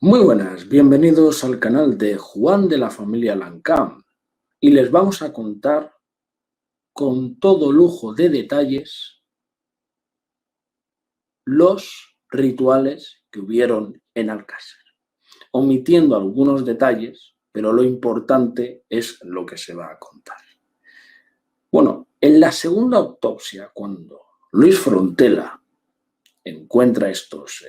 Muy buenas, bienvenidos al canal de Juan de la familia Lancam y les vamos a contar con todo lujo de detalles los rituales que hubieron en Alcácer, omitiendo algunos detalles, pero lo importante es lo que se va a contar. Bueno, en la segunda autopsia, cuando Luis Frontela encuentra estos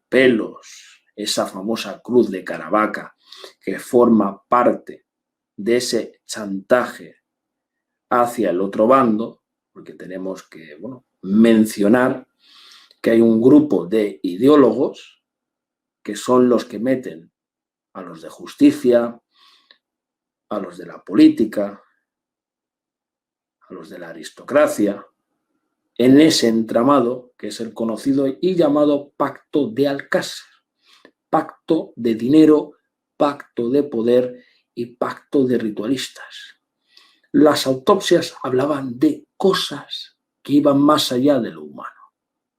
pelos, esa famosa cruz de Caravaca que forma parte de ese chantaje hacia el otro bando, porque tenemos que mencionar que hay un grupo de ideólogos que son los que meten a los de justicia, a los de la política, a los de la aristocracia, en ese entramado que es el conocido y llamado Pacto de Alcácer. Pacto de dinero, pacto de poder y pacto de ritualistas. Las autopsias hablaban de cosas que iban más allá de lo humano.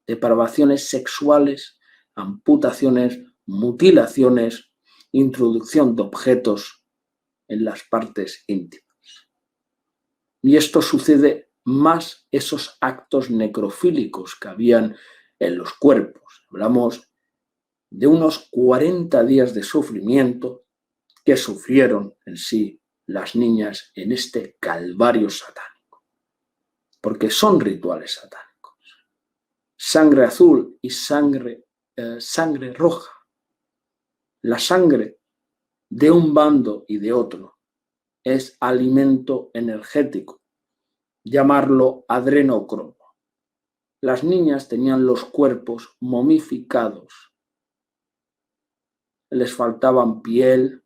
Depravaciones sexuales, amputaciones, mutilaciones, introducción de objetos en las partes íntimas. Y esto sucede más esos actos necrofílicos que habían en los cuerpos. Hablamos de unos 40 días de sufrimiento que sufrieron en sí las niñas en este calvario satánico, porque son rituales satánicos. Sangre azul y sangre roja. La sangre de un bando y de otro es alimento energético, llamarlo adrenocromo. Las niñas tenían los cuerpos momificados, les faltaban piel,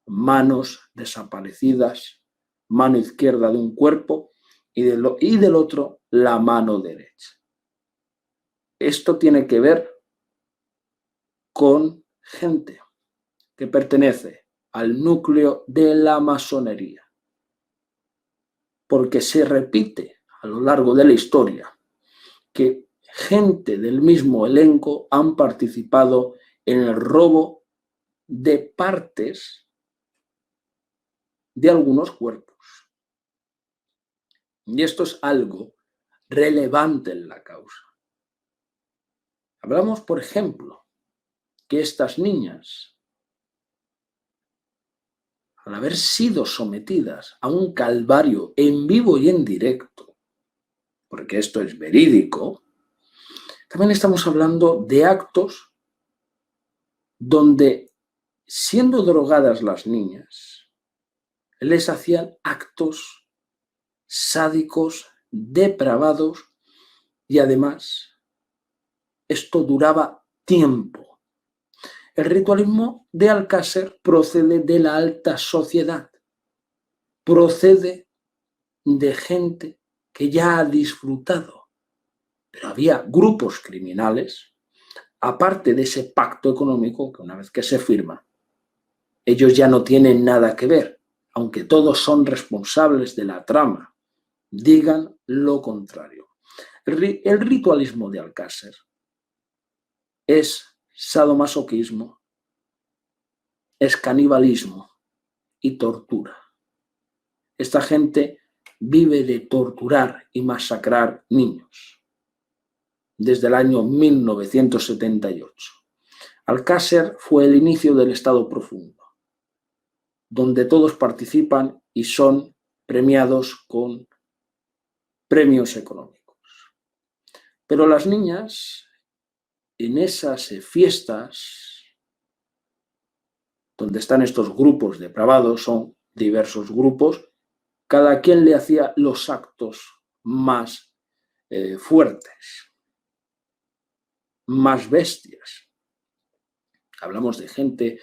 manos desaparecidas, mano izquierda de un cuerpo y del otro la mano derecha. Esto tiene que ver con gente que pertenece al núcleo de la masonería, porque se repite a lo largo de la historia que gente del mismo elenco han participado en el robo de partes de algunos cuerpos. Y esto es algo relevante en la causa. Hablamos, por ejemplo, que estas niñas, al haber sido sometidas a un calvario en vivo y en directo, porque esto es verídico, también estamos hablando de actos donde, siendo drogadas las niñas, les hacían actos sádicos, depravados, y además esto duraba tiempo. El ritualismo de Alcácer procede de la alta sociedad, procede de gente que ya ha disfrutado, pero había grupos criminales, aparte de ese pacto económico que una vez que se firma, ellos ya no tienen nada que ver, aunque todos son responsables de la trama, digan lo contrario. El ritualismo de Alcácer es sadomasoquismo, es canibalismo y tortura. Esta gente vive de torturar y masacrar niños desde el año 1978. Alcácer fue el inicio del Estado profundo, donde todos participan y son premiados con premios económicos. Pero las niñas, en esas fiestas donde están estos grupos depravados, son diversos grupos, cada quien le hacía los actos más fuertes, más bestias. Hablamos de gente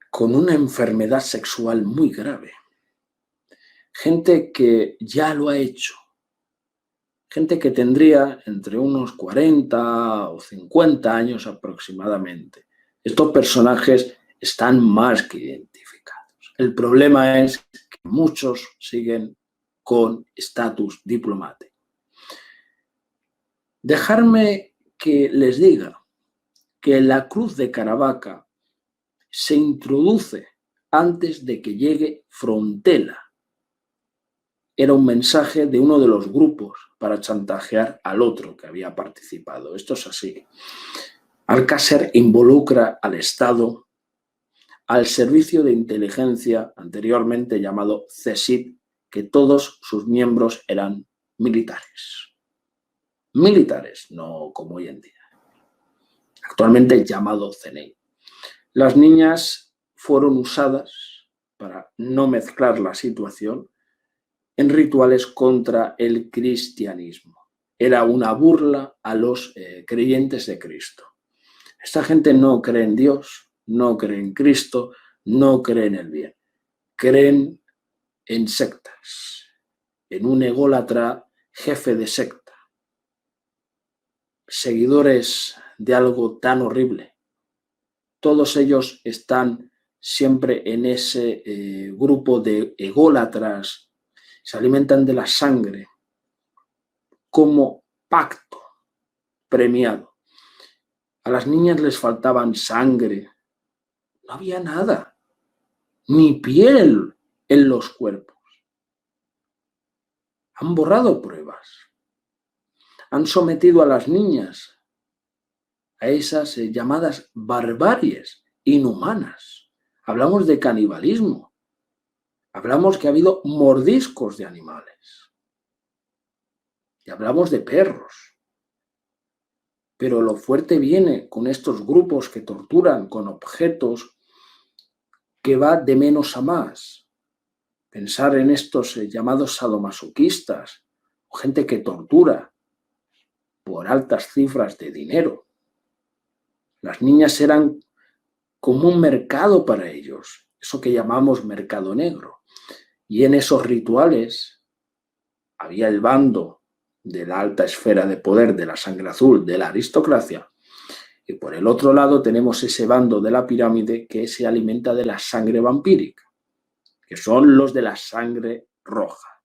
con una enfermedad sexual muy grave, gente que ya lo ha hecho, gente que tendría entre unos 40 o 50 años aproximadamente. Estos personajes están más que identificados. El problema es que muchos siguen con estatus diplomático. Dejarme que les diga que la cruz de Caravaca se introduce antes de que llegue Frontela. Era un mensaje de uno de los grupos para chantajear al otro que había participado. Esto es así. Alcácer involucra al Estado, al servicio de inteligencia anteriormente llamado CSIC, que todos sus miembros eran militares. Militares, no como hoy en día. Actualmente llamado CNI. Las niñas fueron usadas, para no mezclar la situación, en rituales contra el cristianismo. Era una burla a los creyentes de Cristo. Esta gente no cree en Dios, no cree en Cristo, no cree en el bien. Creen en sectas, en un ególatra jefe de secta. Seguidores de algo tan horrible. Todos ellos están siempre en ese grupo de ególatras. Se alimentan de la sangre como pacto premiado. A las niñas les faltaban sangre. No había nada, ni piel en los cuerpos. Han borrado pruebas. Han sometido a las niñas a esas llamadas barbaries inhumanas. Hablamos de canibalismo. Hablamos que ha habido mordiscos de animales. Y hablamos de perros. Pero lo fuerte viene con estos grupos que torturan con objetos, que va de menos a más. Pensar en estos llamados sadomasoquistas, o gente que tortura por altas cifras de dinero. Las niñas eran como un mercado para ellos, eso que llamamos mercado negro. Y en esos rituales había el bando de la alta esfera de poder, de la sangre azul, de la aristocracia. Y por el otro lado tenemos ese bando de la pirámide que se alimenta de la sangre vampírica, que son los de la sangre roja.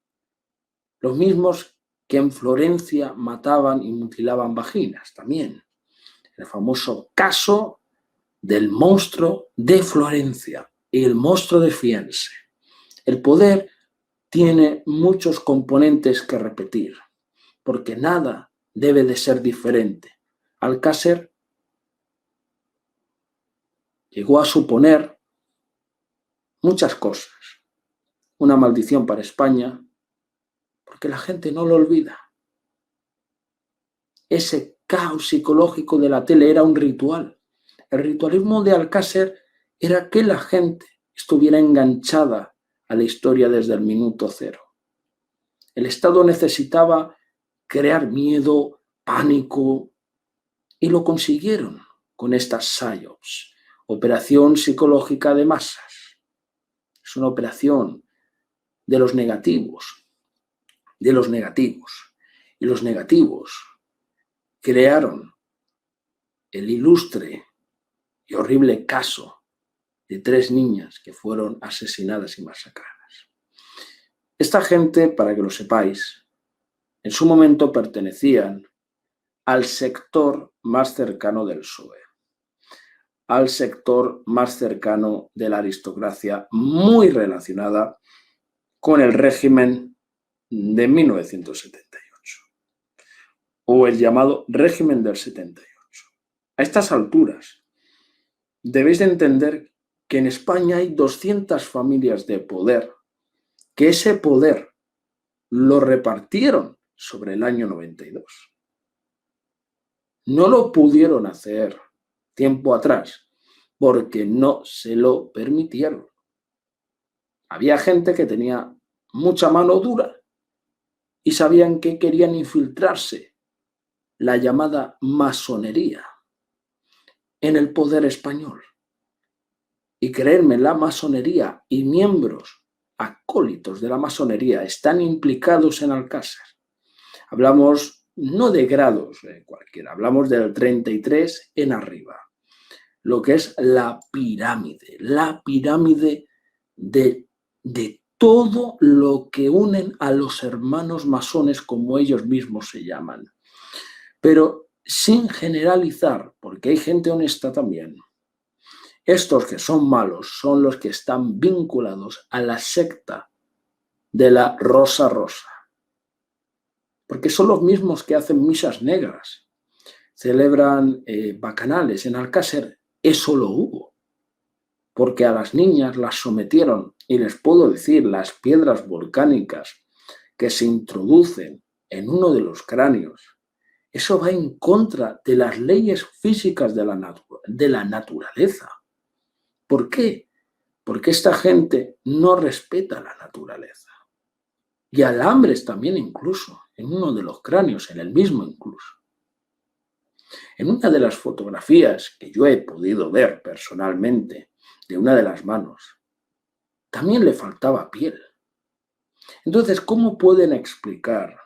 Los mismos que en Florencia mataban y mutilaban vaginas también. El famoso caso del monstruo de Florencia y el monstruo de Firenze. El poder tiene muchos componentes que repetir, porque nada debe de ser diferente. Alcácer llegó a suponer muchas cosas. Una maldición para España, porque la gente no lo olvida. Ese caos psicológico de la tele era un ritual. El ritualismo de Alcácer era que la gente estuviera enganchada a la historia desde el minuto cero. El Estado necesitaba crear miedo, pánico, y lo consiguieron con estas PSYOPs, operación psicológica de masas. Es una operación de los negativos, Y los negativos crearon el ilustre y horrible caso de 3 niñas que fueron asesinadas y masacradas. Esta gente, para que lo sepáis, en su momento pertenecían al sector más cercano del PSOE, al sector más cercano de la aristocracia, muy relacionada con el régimen de 1978, o el llamado régimen del 78. A estas alturas, debéis de entender que en España hay 200 familias de poder, que ese poder lo repartieron sobre el año 92. No lo pudieron hacer tiempo atrás porque no se lo permitieron. Había gente que tenía mucha mano dura y sabían que querían infiltrarse, la llamada masonería, en el poder español. Y creerme, la masonería y miembros acólitos de la masonería están implicados en Alcácer. Hablamos no de grados cualquiera, hablamos del 33 en arriba. Lo que es la pirámide de todo lo que unen a los hermanos masones, como ellos mismos se llaman. Pero sin generalizar, porque hay gente honesta también. Estos que son malos son los que están vinculados a la secta de la Rosa Rosa, porque son los mismos que hacen misas negras, celebran bacanales. En Alcácer eso lo hubo, porque a las niñas las sometieron, y les puedo decir, las piedras volcánicas que se introducen en uno de los cráneos, eso va en contra de las leyes físicas de la naturaleza. ¿Por qué? Porque esta gente no respeta la naturaleza. Y alambres también incluso, en uno de los cráneos, en el mismo incluso. En una de las fotografías que yo he podido ver personalmente, de una de las manos, también le faltaba piel. Entonces, ¿cómo pueden explicar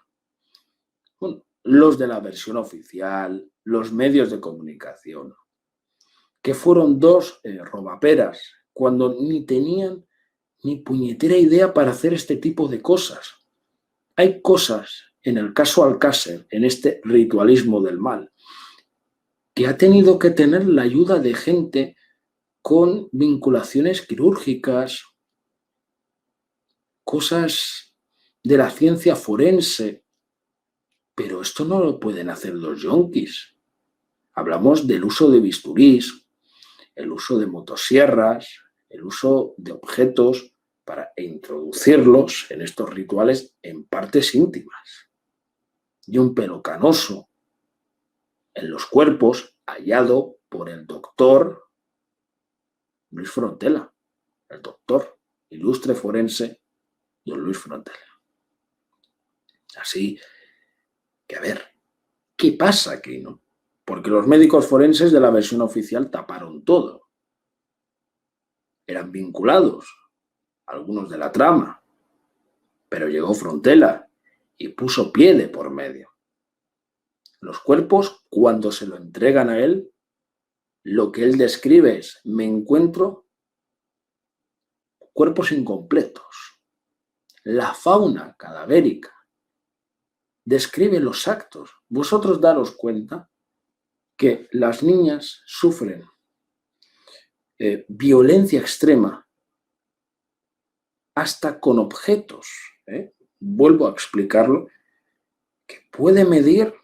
los de la versión oficial, los medios de comunicación, que fueron dos robaperas cuando ni tenían ni puñetera idea para hacer este tipo de cosas? Hay cosas en el caso Alcácer, en este ritualismo del mal, que ha tenido que tener la ayuda de gente con vinculaciones quirúrgicas, cosas de la ciencia forense, pero esto no lo pueden hacer los yonkis. Hablamos del uso de bisturís, el uso de motosierras, el uso de objetos para introducirlos en estos rituales en partes íntimas. Y un pelo canoso en los cuerpos hallado por el doctor Luis Frontela, el doctor ilustre forense don Luis Frontela. Así que, a ver, ¿qué pasa aquí, no? Porque los médicos forenses de la versión oficial taparon todo. Eran vinculados, algunos de la trama, pero llegó Frontela y puso pie de por medio. Los cuerpos, cuando se lo entregan a él, lo que él describe es: me encuentro cuerpos incompletos. La fauna cadavérica describe los actos. Vosotros daros cuenta que las niñas sufren violencia extrema hasta con objetos. Vuelvo a explicarlo, que puede medir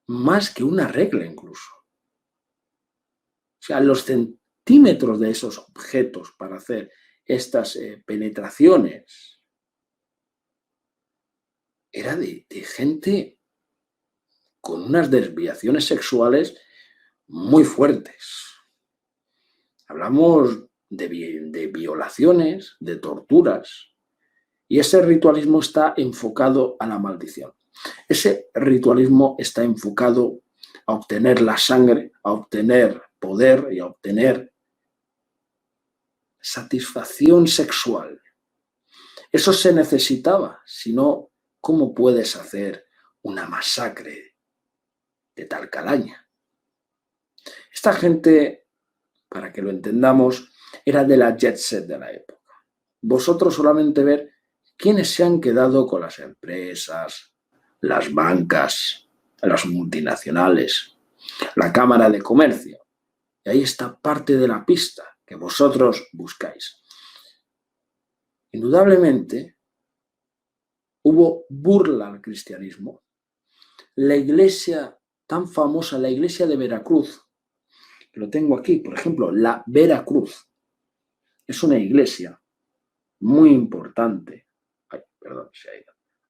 más que una regla incluso. O sea, los centímetros de esos objetos para hacer estas penetraciones era de gente con unas desviaciones sexuales muy fuertes. Hablamos de violaciones, de torturas, y ese ritualismo está enfocado a la maldición. Ese ritualismo está enfocado a obtener la sangre, a obtener poder y a obtener satisfacción sexual. Eso se necesitaba, si no, ¿cómo puedes hacer una masacre de tal calaña? Esta gente, para que lo entendamos, era de la jet set de la época. Vosotros solamente ver quiénes se han quedado con las empresas, las bancas, las multinacionales, la Cámara de Comercio. Y ahí está parte de la pista que vosotros buscáis. Indudablemente, hubo burla al cristianismo. La iglesia tan famosa, la iglesia de Veracruz, que lo tengo aquí, por ejemplo, la Veracruz, es una iglesia muy importante.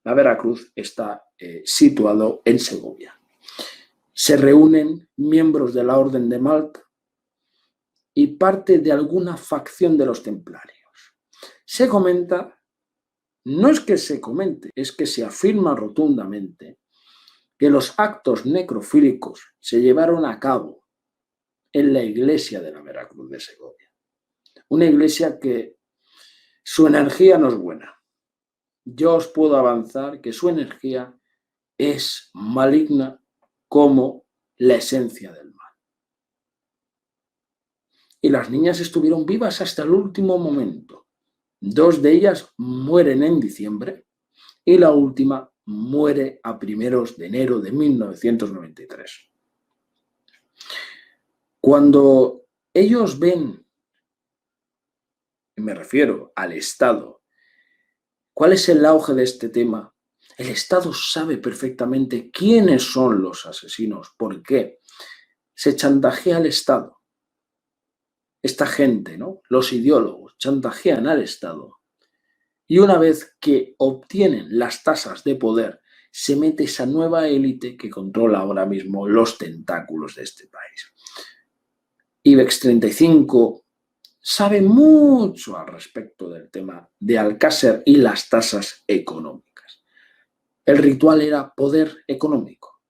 La Veracruz está situado en Segovia. Se reúnen miembros de la Orden de Malta y parte de alguna facción de los templarios. Se comenta, no es que se comente, es que se afirma rotundamente que los actos necrofílicos se llevaron a cabo en la iglesia de la Veracruz de Segovia. Una iglesia que su energía no es buena. Yo os puedo avanzar que su energía es maligna como la esencia del mal. Y las niñas estuvieron vivas hasta el último momento. 2 de ellas mueren en diciembre y la última muere a primeros de enero de 1993. Cuando ellos ven me refiero al Estado. ¿Cuál es el auge de este tema? El Estado sabe perfectamente quiénes son los asesinos. ¿Por qué? Se chantajea al Estado. Esta gente, ¿no? Los ideólogos chantajean al Estado. Y una vez que obtienen las tasas de poder, se mete esa nueva élite que controla ahora mismo los tentáculos de este país. IBEX 35 sabe mucho al respecto del tema de Alcácer y las tasas económicas. El ritual era poder económico.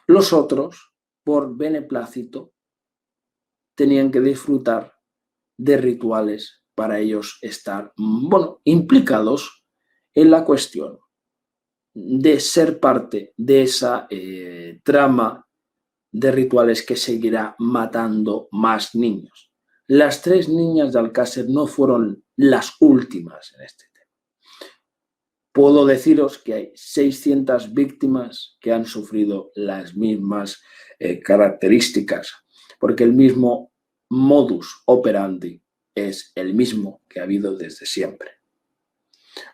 Los otros, por beneplácito, tenían que disfrutar de rituales para ellos estar, implicados en la cuestión de ser parte de esa trama de rituales que seguirá matando más niños. Las 3 niñas de Alcácer no fueron las últimas en este tema. Puedo deciros que hay 600 víctimas que han sufrido las mismas características, porque el mismo modus operandi es el mismo que ha habido desde siempre.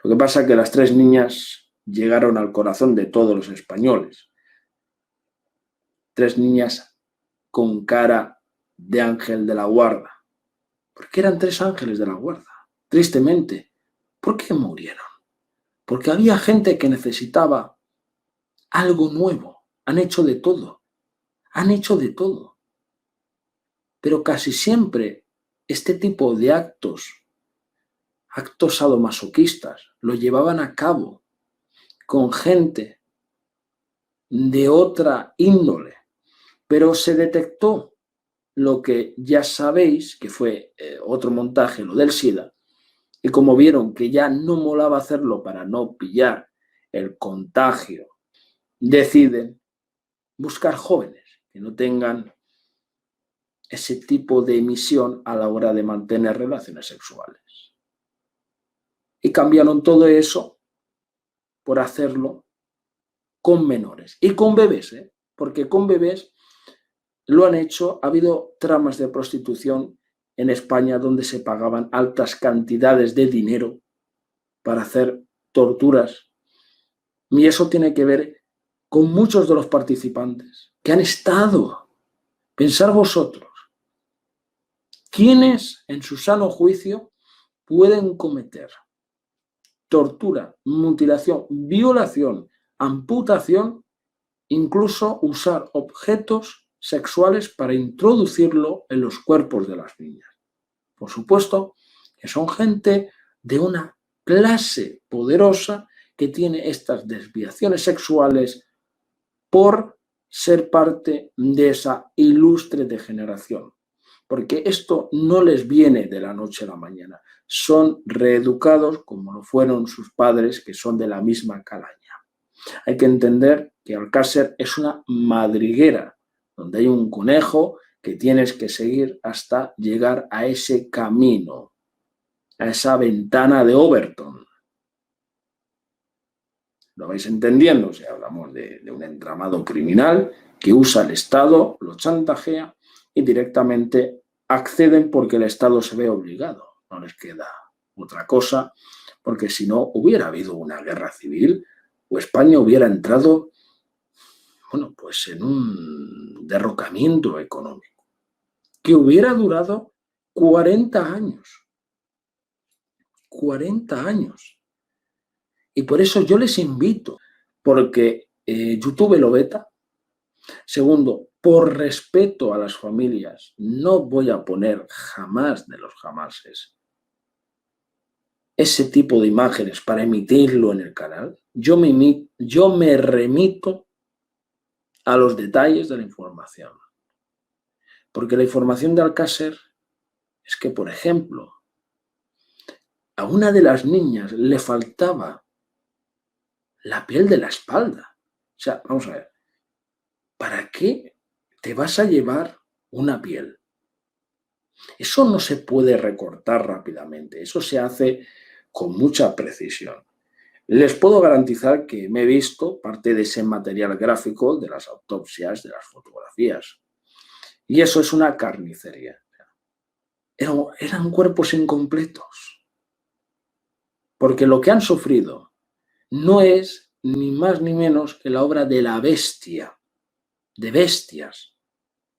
Lo que pasa es que las 3 niñas llegaron al corazón de todos los españoles. 3 niñas con cara de ángel de la guarda. ¿Por qué eran 3 ángeles de la guarda? Tristemente, ¿por qué murieron? Porque había gente que necesitaba algo nuevo. Han hecho de todo. Han hecho de todo. Pero casi siempre este tipo de actos sadomasoquistas, lo llevaban a cabo con gente de otra índole. Pero se detectó lo que ya sabéis, que fue otro montaje, lo del SIDA, y como vieron que ya no molaba hacerlo para no pillar el contagio, deciden buscar jóvenes que no tengan ese tipo de emisión a la hora de mantener relaciones sexuales. Y cambiaron todo eso por hacerlo con menores y con bebés, porque con bebés lo han hecho. Ha habido tramas de prostitución en España donde se pagaban altas cantidades de dinero para hacer torturas. Y eso tiene que ver con muchos de los participantes que han estado. Pensar vosotros, ¿quiénes en su sano juicio pueden cometer tortura, mutilación, violación, amputación, incluso usar objetos sexuales para introducirlo en los cuerpos de las niñas? Por supuesto que son gente de una clase poderosa que tiene estas desviaciones sexuales por ser parte de esa ilustre degeneración. Porque esto no les viene de la noche a la mañana. Son reeducados como lo fueron sus padres, que son de la misma calaña. Hay que entender que Alcácer es una madriguera, donde hay un conejo que tienes que seguir hasta llegar a ese camino, a esa ventana de Overton. ¿Lo vais entendiendo? O sea, hablamos de un entramado criminal que usa el Estado, lo chantajea y directamente acceden porque el Estado se ve obligado. No les queda otra cosa, porque si no hubiera habido una guerra civil o España hubiera entrado, pues en un derrocamiento económico que hubiera durado 40 años. 40 años. Y por eso yo les invito, porque YouTube lo veta. Segundo, por respeto a las familias, no voy a poner jamás de los jamases ese tipo de imágenes para emitirlo en el canal. Yo me remito a los detalles de la información. Porque la información de Alcácer es que, por ejemplo, a una de las niñas le faltaba la piel de la espalda. O sea, vamos a ver, ¿para qué te vas a llevar una piel? Eso no se puede recortar rápidamente, eso se hace con mucha precisión. Les puedo garantizar que me he visto parte de ese material gráfico de las autopsias, de las fotografías. Y eso es una carnicería. eran cuerpos incompletos. Porque lo que han sufrido no es ni más ni menos que la obra de la bestia, de bestias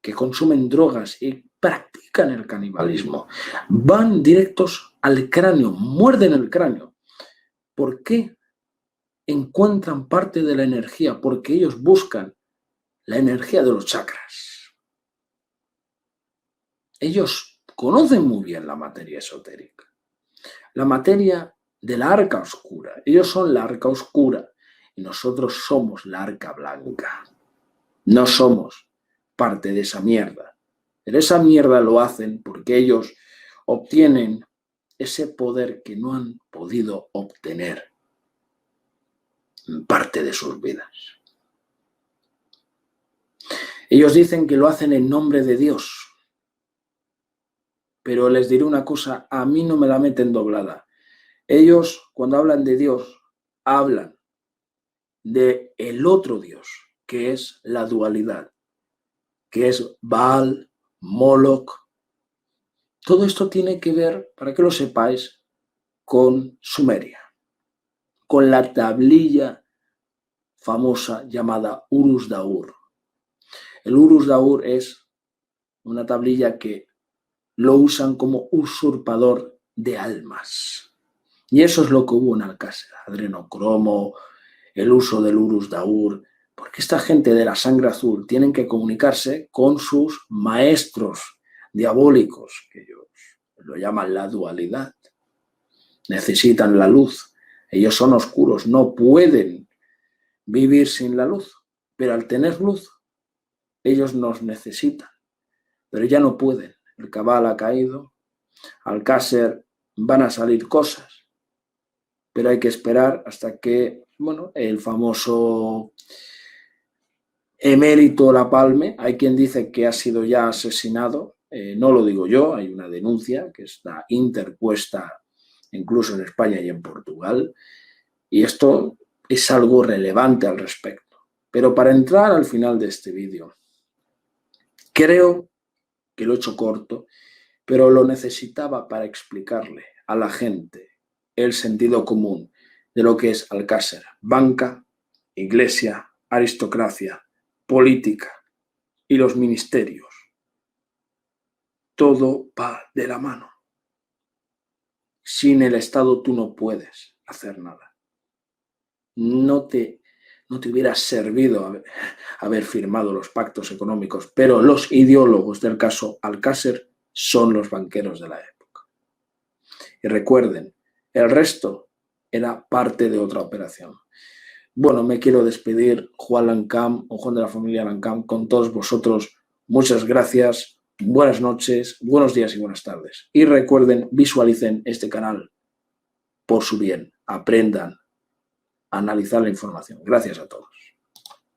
que consumen drogas y practican el canibalismo. Van directos al cráneo, muerden el cráneo. ¿Por qué encuentran parte de la energía? Porque ellos buscan la energía de los chakras. Ellos conocen muy bien la materia esotérica, la materia de la arca oscura. Ellos son la arca oscura y nosotros somos la arca blanca. No somos parte de esa mierda. Pero esa mierda lo hacen porque ellos obtienen ese poder que no han podido obtener en parte de sus vidas. Ellos dicen que lo hacen en nombre de Dios. Pero les diré una cosa, a mí no me la meten doblada. Ellos, cuando hablan de Dios, hablan de el otro Dios, que es la dualidad, que es Baal, Moloch. Todo esto tiene que ver, para que lo sepáis, con Sumeria, con la tablilla famosa llamada Urus Daur. El Urus Daur es una tablilla que lo usan como usurpador de almas. Y eso es lo que hubo en Alcácer, adrenocromo, el uso del Urus Daur, porque esta gente de la sangre azul tienen que comunicarse con sus maestros diabólicos, que ellos lo llaman la dualidad. Necesitan la luz. Ellos son oscuros, no pueden vivir sin la luz, pero al tener luz, ellos nos necesitan, pero ya no pueden. El cabal ha caído, Alcácer van a salir cosas, pero hay que esperar hasta que, el famoso emérito Lapalme, hay quien dice que ha sido ya asesinado, no lo digo yo, hay una denuncia que está interpuesta incluso en España y en Portugal, y esto es algo relevante al respecto. Pero para entrar al final de este vídeo, creo que lo he hecho corto, pero lo necesitaba para explicarle a la gente el sentido común de lo que es Alcácer: banca, iglesia, aristocracia, política y los ministerios. Todo va de la mano. Sin el Estado tú no puedes hacer nada. No te hubiera servido haber firmado los pactos económicos, pero los ideólogos del caso Alcácer son los banqueros de la época. Y recuerden, el resto era parte de otra operación. Bueno, me quiero despedir, Juan Lancam o Juan de la familia Lancam, con todos vosotros. Muchas gracias, buenas noches, buenos días y buenas tardes. Y recuerden, visualicen este canal por su bien, aprendan a analizar la información. Gracias a todos.